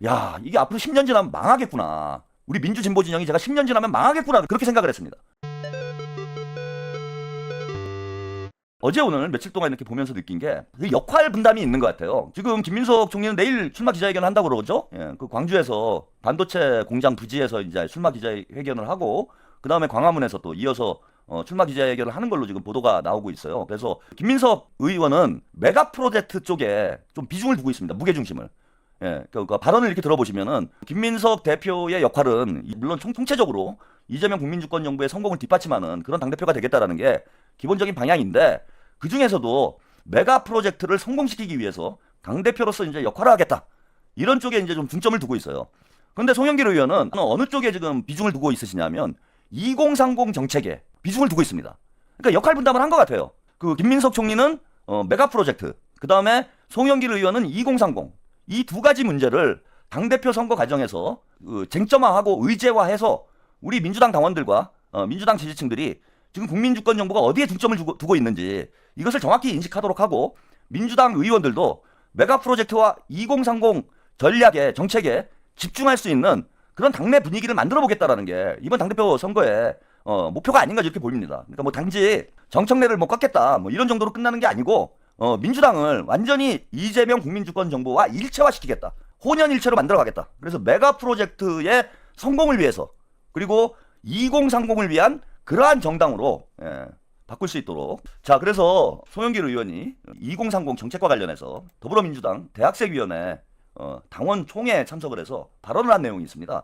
야, 이게 앞으로 10년 지나면 망하겠구나. 우리 민주진보 진영이 제가 10년 지나면 망하겠구나. 그렇게 생각을 했습니다. 어제 오늘 며칠 동안 이렇게 보면서 느낀 게 역할 분담이 있는 것 같아요. 지금 김민석 총리는 내일 출마 기자회견을 한다고 그러죠. 예, 그 광주에서 반도체 공장 부지에서 이제 출마 기자회견을 하고 그 다음에 광화문에서 또 이어서 출마 기자회견을 하는 걸로 지금 보도가 나오고 있어요. 그래서 김민석 의원은 메가 프로젝트 쪽에 좀 비중을 두고 있습니다. 무게중심을. 예, 그 발언을 이렇게 들어보시면은 김민석 대표의 역할은 물론 통체적으로 이재명 국민주권 정부의 성공을 뒷받침하는 그런 당대표가 되겠다라는 게 기본적인 방향인데 그 중에서도 메가 프로젝트를 성공시키기 위해서 당대표로서 이제 역할을 하겠다. 이런 쪽에 이제 좀 중점을 두고 있어요. 그런데 송영길 의원은 어느 쪽에 지금 비중을 두고 있으시냐면 2030 정책에 비중을 두고 있습니다. 그러니까 역할 분담을 한 것 같아요. 그 김민석 총리는 메가 프로젝트, 그 다음에 송영길 의원은 2030. 이 두 가지 문제를 당대표 선거 과정에서 쟁점화하고 의제화해서 우리 민주당 당원들과 민주당 지지층들이 지금 국민주권 정부가 어디에 중점을 두고 있는지 이것을 정확히 인식하도록 하고 민주당 의원들도 메가 프로젝트와 2030 전략의 정책에 집중할 수 있는 그런 당내 분위기를 만들어 보겠다라는 게 이번 당대표 선거의 목표가 아닌가 이렇게 보입니다. 그러니까 뭐 단지 정청래를 못 깎겠다 뭐 이런 정도로 끝나는 게 아니고 민주당을 완전히 이재명 국민주권 정부와 일체화시키겠다. 혼연일체로 만들어가겠다. 그래서 메가 프로젝트의 성공을 위해서 그리고 2030을 위한 그러한 정당으로 바꿀 수 있도록. 자, 그래서 송영길 의원이 2030 정책과 관련해서 더불어민주당 대학생위원회 당원 총회에 참석을 해서 발언을 한 내용이 있습니다.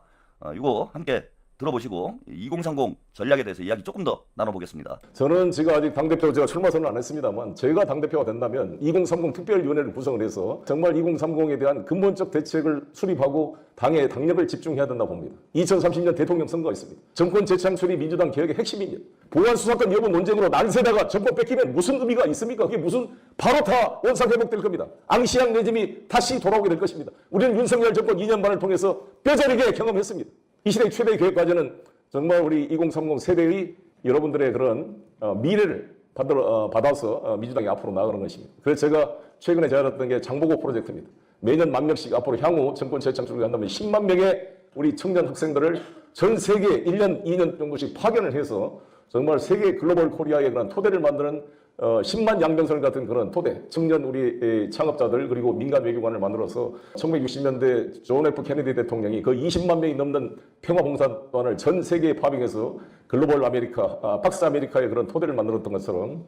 이거 함께 들어보시고 2030 전략에 대해서 이야기 조금 더 나눠보겠습니다. 저는 지금 아직 당대표 제가 출마 선언 안 했습니다만 제가 당대표가 된다면 2030 특별위원회를 구성을 해서 정말 2030에 대한 근본적 대책을 수립하고 당의 당력을 집중해야 된다고 봅니다. 2030년 대통령 선거가 있습니다. 정권 재창출이 민주당 개혁의 핵심이냐. 보안 수사권 여부 논쟁으로 난세다가 정권 뺏기면 무슨 의미가 있습니까? 그게 무슨 바로 다 원상 회복될 겁니다. 앙시앙 레짐이 다시 돌아오게 될 것입니다. 우리는 윤석열 정권 2년 반을 통해서 뼈저리게 경험했습니다. 이 시대 최대의 계획 과제는 정말 우리 2030 세대의 여러분들의 그런 미래를 받아서 민주당이 앞으로 나아가는 것입니다. 그래서 제가 최근에 제안했던 게 장보고 프로젝트입니다. 매년 10,000명씩 앞으로 향후 정권 재창출을 한다면 10만 명의 우리 청년 학생들을 전 세계 1년, 2년 정도씩 파견을 해서 정말 세계 글로벌 코리아의 그런 토대를 만드는 10만 양병설 같은 그런 토대, 청년 우리 창업자들 그리고 민간 외교관을 만들어서 1960년대 존 F 케네디 대통령이 그 20만 명이 넘는 평화봉사단을 전 세계에 파병해서 글로벌 아메리카, 박스 아메리카의 그런 토대를 만들었던 것처럼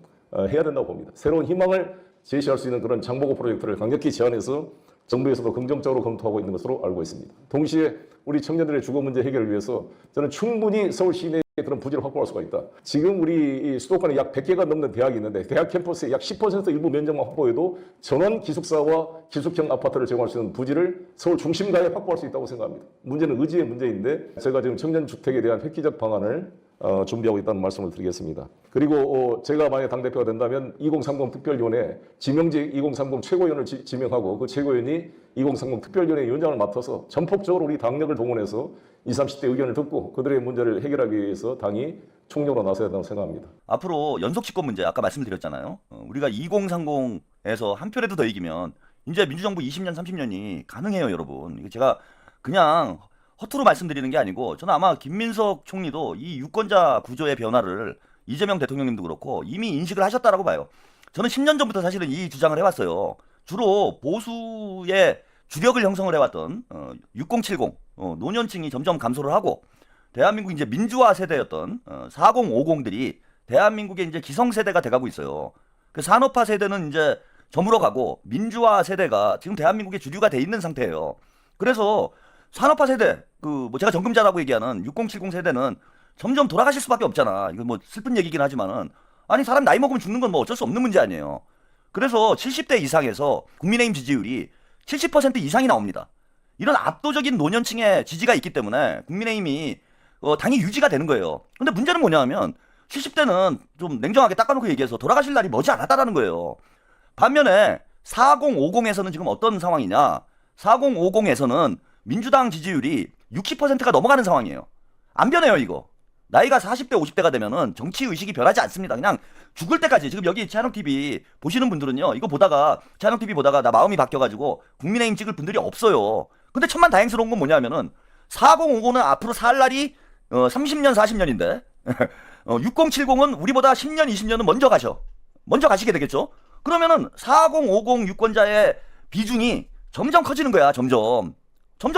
해야 된다고 봅니다. 새로운 희망을 제시할 수 있는 그런 장보고 프로젝트를 강력히 제안해서 정부에서도 긍정적으로 검토하고 있는 것으로 알고 있습니다. 동시에 우리 청년들의 주거 문제 해결을 위해서 저는 충분히 서울 시내에 그런 부지를 확보할 수가 있다. 지금 우리 수도권에 약 100개가 넘는 대학이 있는데 대학 캠퍼스의 약 10% 일부 면적만 확보해도 전원 기숙사와 기숙형 아파트를 제공할 수 있는 부지를 서울 중심가에 확보할 수 있다고 생각합니다. 문제는 의지의 문제인데 제가 지금 청년주택에 대한 획기적 방안을 준비하고 있다는 말씀을 드리겠습니다. 그리고 제가 만약 당대표가 된다면 2030 특별위원회 지명직 2030 최고위원을 지명하고 그 최고위원이 2030 특별위원회 위원장을 맡아서 전폭적으로 우리 당력을 동원해서 20, 30대 의견을 듣고 그들의 문제를 해결하기 위해서 당이 총력으로 나서야 한다고 생각합니다. 앞으로 연속 집권 문제 아까 말씀드렸잖아요. 우리가 2030에서 한 표라도 더 이기면 이제 민주정부 20년, 30년이 가능해요, 여러분. 이거 제가 그냥 허투루 말씀드리는 게 아니고 저는 아마 김민석 총리도 이 유권자 구조의 변화를 이재명 대통령님도 그렇고 이미 인식을 하셨다라고 봐요. 저는 10년 전부터 사실은 이 주장을 해왔어요. 주로 보수의 주력을 형성을 해왔던 6070 노년층이 점점 감소를 하고 대한민국 이제 민주화 세대였던 4050들이 대한민국의 이제 기성세대가 돼가고 있어요. 그 산업화 세대는 이제 저물어가고 민주화 세대가 지금 대한민국의 주류가 돼 있는 상태예요. 그래서 산업화 세대, 뭐 제가 정금자라고 얘기하는 6070 세대는 점점 돌아가실 수밖에 없잖아. 이거 뭐 슬픈 얘기긴 하지만은 아니 사람 나이 먹으면 죽는 건 뭐 어쩔 수 없는 문제 아니에요. 그래서 70대 이상에서 국민의힘 지지율이 70% 이상이 나옵니다. 이런 압도적인 노년층의 지지가 있기 때문에 국민의힘이 당이 유지가 되는 거예요. 근데 문제는 뭐냐면 70대는 좀 냉정하게 닦아놓고 얘기해서 돌아가실 날이 머지 않았다라는 거예요. 반면에 4050에서는 지금 어떤 상황이냐? 4050에서는 민주당 지지율이 60%가 넘어가는 상황이에요. 안 변해요, 이거. 나이가 40대, 50대가 되면은 정치 의식이 변하지 않습니다. 그냥 죽을 때까지. 지금 여기 차영TV 보시는 분들은요, 이거 보다가, 차영TV 보다가 나 마음이 바뀌어가지고 국민의힘 찍을 분들이 없어요. 근데 천만 다행스러운 건 뭐냐면은 4050은 앞으로 살 날이 30년, 40년인데 6070은 우리보다 10년, 20년은 먼저 가시게 되겠죠. 그러면은 4050 유권자의 비중이 점점 커지는 거야. 점점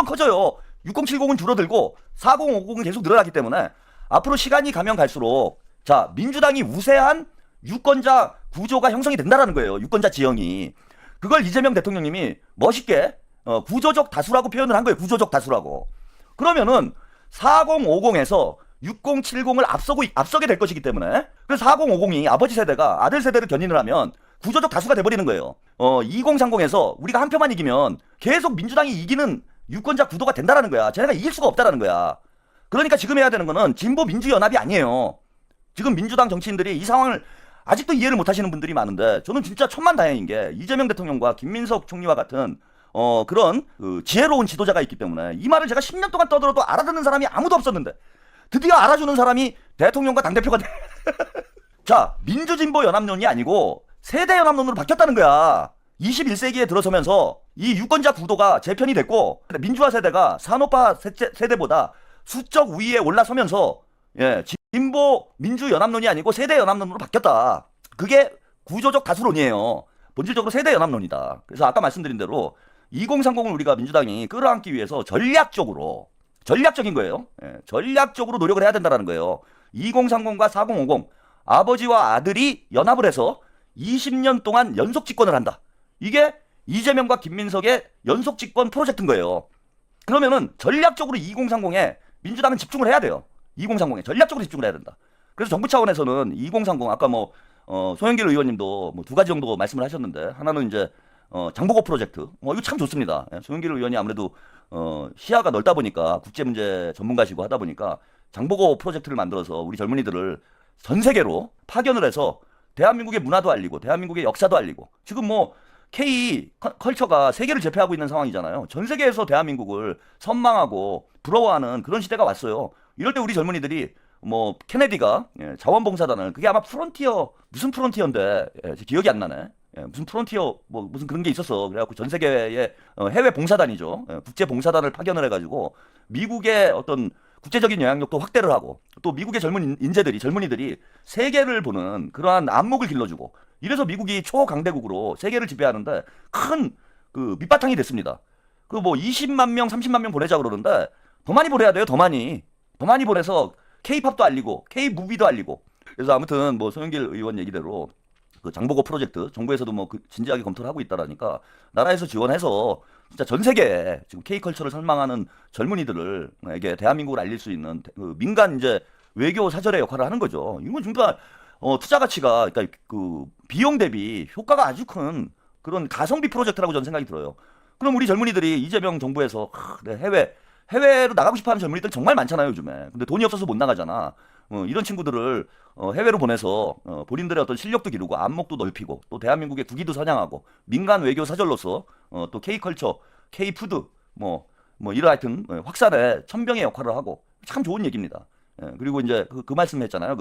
커져요. 6070은 줄어들고 4050은 계속 늘어나기 때문에 앞으로 시간이 가면 갈수록 자, 민주당이 우세한 유권자 구조가 형성이 된다라는 거예요. 유권자 지형이. 그걸 이재명 대통령님이 멋있게 구조적 다수라고 표현을 한 거예요. 구조적 다수라고. 그러면은 4050에서 6070을 앞서게 될 것이기 때문에 그래서 4050이 아버지 세대가 아들 세대를 견인을 하면 구조적 다수가 돼버리는 거예요. 2030에서 우리가 한 표만 이기면 계속 민주당이 이기는 유권자 구도가 된다라는 거야. 쟤네가 이길 수가 없다라는 거야. 그러니까 지금 해야 되는 거는 진보 민주연합이 아니에요. 지금 민주당 정치인들이 이 상황을 아직도 이해를 못 하시는 분들이 많은데 저는 진짜 천만다행인 게 이재명 대통령과 김민석 총리와 같은 그런 지혜로운 지도자가 있기 때문에 이 말을 제가 10년 동안 떠들어도 알아듣는 사람이 아무도 없었는데 드디어 알아주는 사람이 대통령과 당대표가 돼. 자, 민주진보 연합론이 아니고 세대 연합론으로 바뀌었다는 거야. 21세기에 들어서면서 이 유권자 구도가 재편이 됐고 민주화 세대가 산업화 세대보다 수적 우위에 올라서면서 예, 진보 민주 연합론이 아니고 세대 연합론으로 바뀌었다. 그게 구조적 다수론이에요. 본질적으로 세대 연합론이다. 그래서 아까 말씀드린 대로 2030을 우리가 민주당이 끌어안기 위해서 전략적인 거예요. 예, 전략적으로 노력을 해야 된다는 거예요. 2030과 4050 아버지와 아들이 연합을 해서 20년 동안 연속 집권을 한다. 이게 이재명과 김민석의 연속 집권 프로젝트인 거예요. 그러면은 전략적으로 2030에 민주당은 집중을 해야 돼요. 2030에 전략적으로 집중을 해야 된다. 그래서 정부 차원에서는 2030 아까 소영길 의원님도 두 가지 정도 말씀을 하셨는데 하나는 이제 장보고 프로젝트 이거 참 좋습니다. 예, 소영길 의원이 아무래도 시야가 넓다 보니까 국제문제 전문가시고 하다 보니까 장보고 프로젝트를 만들어서 우리 젊은이들을 전 세계로 파견을 해서 대한민국의 문화도 알리고 대한민국의 역사도 알리고 지금 K 컬처가 세계를 제패하고 있는 상황이잖아요. 전 세계에서 대한민국을 선망하고 부러워하는 그런 시대가 왔어요. 이럴 때 우리 젊은이들이 케네디가 자원봉사단을 그게 아마 무슨 프론티어인데 기억이 안 나네. 무슨 프론티어 무슨 그런 게 있었어. 그래갖고 전 세계의 해외 봉사단이죠. 국제 봉사단을 파견을 해가지고 미국의 어떤 국제적인 영향력도 확대를 하고 또 미국의 젊은이들이 세계를 보는 그러한 안목을 길러주고 이래서 미국이 초강대국으로 세계를 지배하는데 큰 그 밑바탕이 됐습니다. 20만 명, 30만 명 보내자 그러는데 더 많이 보내야 돼요. 더 많이 보내서 K-팝도 알리고 K-무비도 알리고 그래서 아무튼 소영길 의원 얘기대로 그 장보고 프로젝트 정부에서도 진지하게 검토를 하고 있다라니까 나라에서 지원해서 진짜 전 세계에 지금 K컬처를 선망하는 젊은이들에게 대한민국을 알릴 수 있는 민간 이제 외교 사절의 역할을 하는 거죠. 이건 정말 투자 가치가 그러니까 그 비용 대비 효과가 아주 큰 그런 가성비 프로젝트라고 저는 생각이 들어요. 그럼 우리 젊은이들이 이재명 정부에서 해외로 나가고 싶어하는 젊은이들 정말 많잖아요 요즘에. 근데 돈이 없어서 못 나가잖아. 이런 친구들을 해외로 보내서 본인들의 어떤 실력도 기르고 안목도 넓히고 또 대한민국의 국위도 선양하고 민간 외교 사절로서 또 K컬처, K푸드 이런 하여튼 확산에 천병의 역할을 하고 참 좋은 얘기입니다. 예, 그리고 이제 그 말씀했잖아요.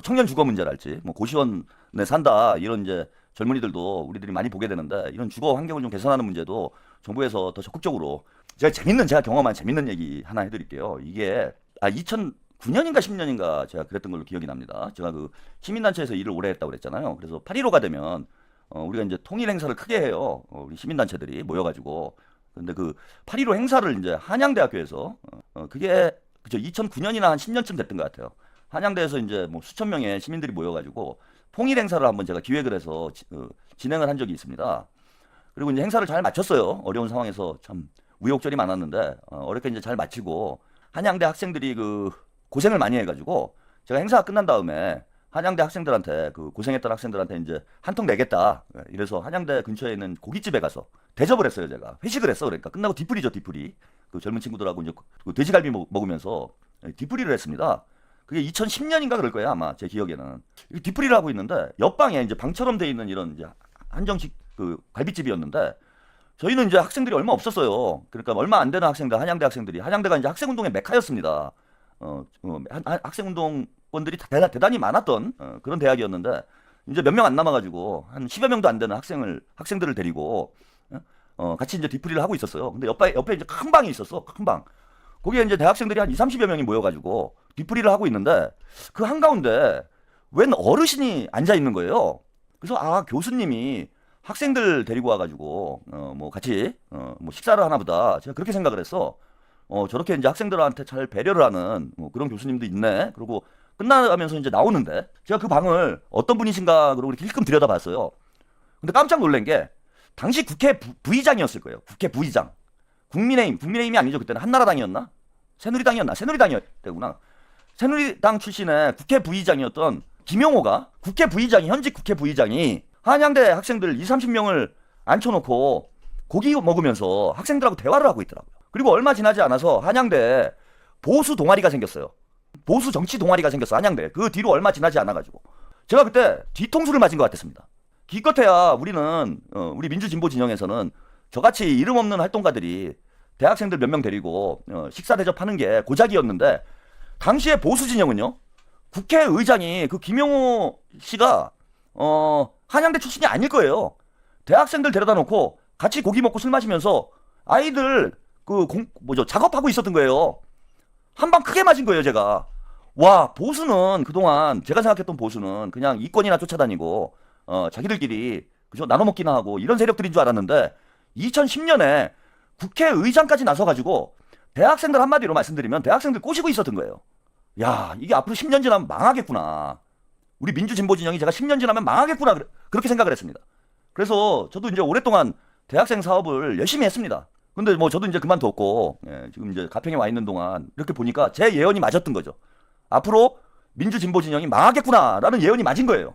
청년 주거 문제랄지 고시원에 산다 이런 이제 젊은이들도 우리들이 많이 보게 되는데 이런 주거 환경을 좀 개선하는 문제도 정부에서 더 적극적으로 제가 경험한 재밌는 얘기 하나 해드릴게요. 이게 2009년인가 10년인가 제가 그랬던 걸로 기억이 납니다. 제가 그 시민단체에서 일을 오래 했다고 그랬잖아요. 그래서 8.15가 되면 우리가 이제 통일 행사를 크게 해요. 우리 시민단체들이 모여가지고. 근데 그 8.15 행사를 이제 한양대학교에서 그게 그죠 2009년이나 한 10년쯤 됐던 것 같아요. 한양대에서 이제 수천 명의 시민들이 모여가지고 통일 행사를 한번 제가 기획을 해서 진행을 한 적이 있습니다. 그리고 이제 행사를 잘 마쳤어요. 어려운 상황에서 참 우여곡절이 많았는데 어렵게 이제 잘 마치고 한양대 학생들이 고생을 많이 해가지고 제가 행사가 끝난 다음에 한양대 학생들한테 고생했던 학생들한테 이제 한턱 내겠다. 이래서 한양대 근처에 있는 고깃집에 가서 대접을 했어요. 제가 회식을 했어. 그러니까 끝나고 뒤풀이죠. 뒤풀이. 그 젊은 친구들하고 이제 돼지갈비 먹으면서 뒤풀이를 했습니다. 그게 2010년인가 그럴 거예요 아마 제 기억에는. 뒤풀이를 하고 있는데 옆방에 이제 방처럼 돼 있는 이런 이제 한정식 갈비집이었는데 저희는 이제 학생들이 얼마 없었어요. 그러니까 얼마 안 되는 한양대 학생들이 한양대가 이제 학생운동의 메카였습니다. 학생운동권들이 대단히 많았던 그런 대학이었는데 이제 몇 명 안 남아가지고 한 10여 명도 안 되는 학생들을 데리고 같이 이제 뒤풀이를 하고 있었어요. 근데 옆에 이제 큰 방이 있었어. 큰 방. 거기에 이제 대학생들이 한 20, 30여 명이 모여가지고 뒤풀이를 하고 있는데 그 한가운데 웬 어르신이 앉아 있는 거예요. 그래서 아, 교수님이 학생들 데리고 와가지고 뭐 같이 뭐 식사를 하나 보다. 제가 그렇게 생각을 했어. 저렇게 이제 학생들한테 잘 배려를 하는 뭐 그런 교수님도 있네. 그리고 끝나가면서 이제 나오는데 제가 그 방을 어떤 분이신가 그러고 이렇게 힐끔 들여다봤어요. 근데 깜짝 놀란 게 당시 국회 부의장이었을 거예요. 국회 부의장. 국민의힘이 아니죠. 그때는 한나라당이었나? 새누리당이었나? 새누리당이었구나. 새누리당 출신의 국회 부의장이었던 김용호가 현직 국회 부의장이 한양대 학생들 20, 30명을 앉혀놓고 고기 먹으면서 학생들하고 대화를 하고 있더라고요. 그리고 얼마 지나지 않아서 한양대에 보수 동아리가 생겼어요. 보수 정치 동아리가 생겼어, 한양대. 그 뒤로 얼마 지나지 않아가지고. 제가 그때 뒤통수를 맞은 것 같았습니다. 기껏해야 우리는, 우리 민주진보 진영에서는 저같이 이름 없는 활동가들이 대학생들 몇 명 데리고 식사 대접하는 게 고작이었는데, 당시에 보수 진영은요, 국회의장이 그 김용호 씨가, 한양대 출신이 아닐 거예요. 대학생들 데려다 놓고 같이 고기 먹고 술 마시면서 아이들 작업하고 있었던 거예요. 한 방 크게 맞은 거예요, 제가. 와, 보수는 그동안 제가 생각했던 보수는 그냥 이권이나 쫓아다니고 자기들끼리 그죠 나눠 먹기나 하고 이런 세력들인 줄 알았는데 2010년에 국회의장까지 나서가지고 대학생들 한마디로 말씀드리면 대학생들 꼬시고 있었던 거예요. 야, 이게 앞으로 10년 지나면 망하겠구나. 우리 민주진보 진영이 제가 10년 지나면 망하겠구나 그렇게 생각을 했습니다. 그래서 저도 이제 오랫동안 대학생 사업을 열심히 했습니다. 근데 뭐 저도 이제 그만뒀고 지금 이제 가평에 와 있는 동안 이렇게 보니까 제 예언이 맞았던 거죠. 앞으로 민주진보 진영이 망하겠구나라는 예언이 맞은 거예요.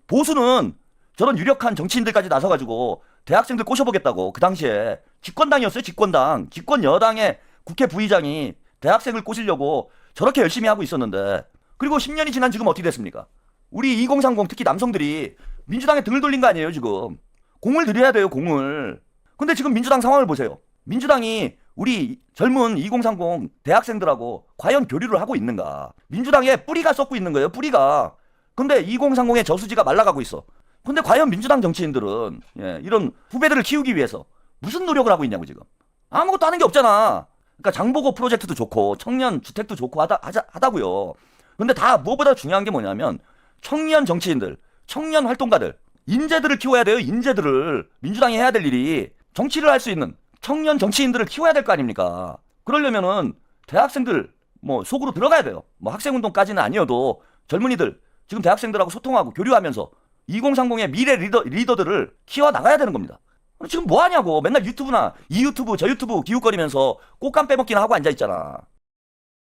보수는 저런 유력한 정치인들까지 나서가지고 대학생들 꼬셔보겠다고 그 당시에 집권당이었어요. 집권 여당의 국회 부의장이 대학생을 꼬시려고 저렇게 열심히 하고 있었는데 그리고 10년이 지난 지금 어떻게 됐습니까? 우리 2030 특히 남성들이 민주당에 등을 돌린 거 아니에요 지금. 공을 들여야 돼요 공을. 근데 지금 민주당 상황을 보세요. 민주당이 우리 젊은 2030 대학생들하고 과연 교류를 하고 있는가? 민주당에 뿌리가 썩고 있는 거예요, 뿌리가. 근데 2030의 저수지가 말라가고 있어. 근데 과연 민주당 정치인들은 이런 후배들을 키우기 위해서 무슨 노력을 하고 있냐고 지금. 아무것도 하는 게 없잖아. 그러니까 장보고 프로젝트도 좋고 청년 주택도 좋고 하다고요. 근데 다 무엇보다 중요한 게 뭐냐면 청년 정치인들, 청년 활동가들, 인재들을 키워야 돼요. 인재들을. 민주당이 해야 될 일이 정치를 할 수 있는 청년 정치인들을 키워야 될 거 아닙니까? 그러려면은 대학생들 뭐 속으로 들어가야 돼요. 뭐 학생운동까지는 아니어도 젊은이들 지금 대학생들하고 소통하고 교류하면서 2030의 미래 리더들을 키워 나가야 되는 겁니다. 지금 뭐 하냐고. 맨날 유튜브나 이 유튜브 저 유튜브 기웃거리면서 꽃감 빼먹기나 하고 앉아 있잖아.